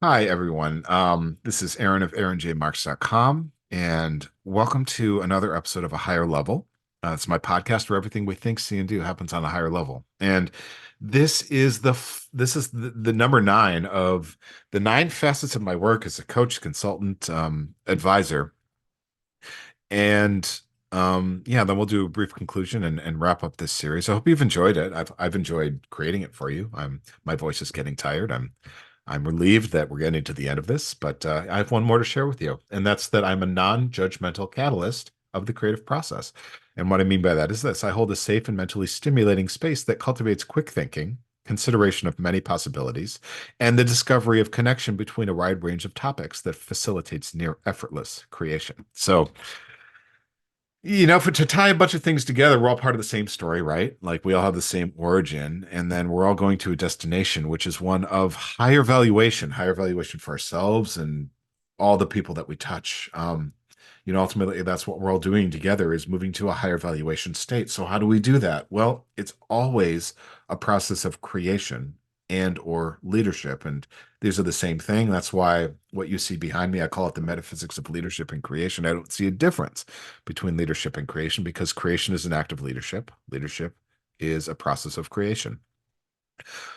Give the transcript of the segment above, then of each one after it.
Hi, everyone. This is Aaron of aaronjmarks.com, and welcome to another episode of A Higher Level. It's my podcast where everything we think, see, and do happens on a higher level. And this is the number nine of the nine facets of my work as a coach, consultant, advisor. And yeah, then we'll do a brief conclusion and wrap up this series. I hope you've enjoyed it. I've enjoyed creating it for you. My voice is getting tired. I'm relieved that we're getting to the end of this, but I have one more to share with you, and that's that I'm a non-judgmental catalyst of the creative process. And what I mean by that is this: I hold a safe and mentally stimulating space that cultivates quick thinking, consideration of many possibilities, and the discovery of connection between a wide range of topics that facilitates near effortless creation. So, to tie a bunch of things together, we're all part of the same story, right? Like we all have the same origin, and then we're all going to a destination, which is one of higher valuation for ourselves and all the people that we touch. Ultimately, that's what we're all doing together is moving to a higher valuation state. So how do we do that? Well, it's always a process of creation and or leadership. And these are the same thing. That's why what you see behind me, I call it the metaphysics of leadership and creation. I don't see a difference between leadership and creation because creation is an act of leadership. Leadership is a process of creation.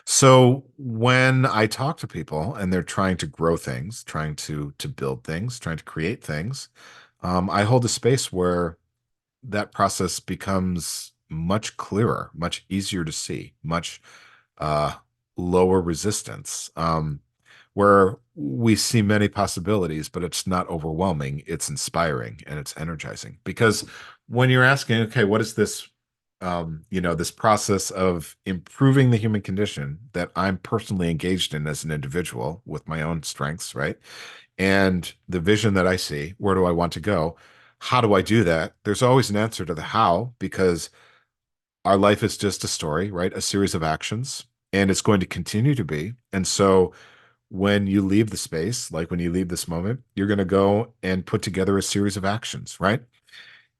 So when I talk to people and they're trying to grow things, trying to build things, trying to create things, I hold a space where that process becomes much clearer, much easier to see, much uh, lower resistance, where we see many possibilities, but it's not overwhelming. It's inspiring and it's energizing. Because when you're asking, okay, what is this? This process of improving the human condition that I'm personally engaged in as an individual with my own strengths, right? And the vision that I see, where do I want to go? How do I do that? There's always an answer to the how because our life is just a story, right? A series of actions, and it's going to continue to be. And so when you leave the space, like when you leave this moment, you're going to go and put together a series of actions, right?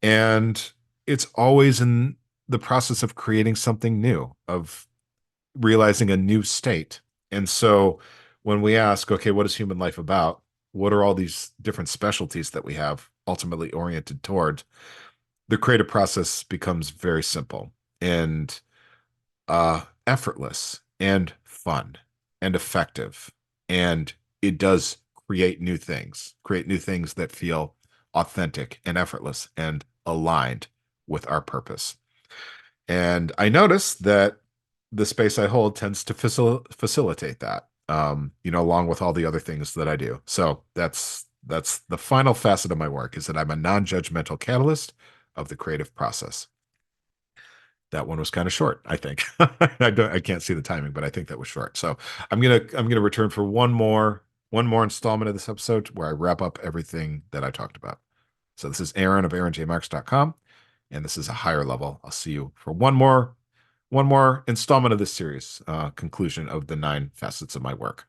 And it's always in the process of creating something new, of realizing a new state. And so when we ask, okay, what is human life about? What are all these different specialties that we have ultimately oriented toward? The creative process becomes very simple and effortless and fun and effective. And it does create new things that feel authentic and effortless and aligned with our purpose. And I notice that the space I hold tends to facilitate that, along with all the other things that I do. So that's the final facet of my work is that I'm a non-judgmental catalyst of the creative process. That one was kind of short, I think. I can't see the timing, but I think that was short. So I'm gonna return for one more installment of this episode where I wrap up everything that I talked about. So this is Aaron of aaronjmarks.com, and this is a higher level. I'll see you for one more installment of this series, conclusion of the nine facets of my work.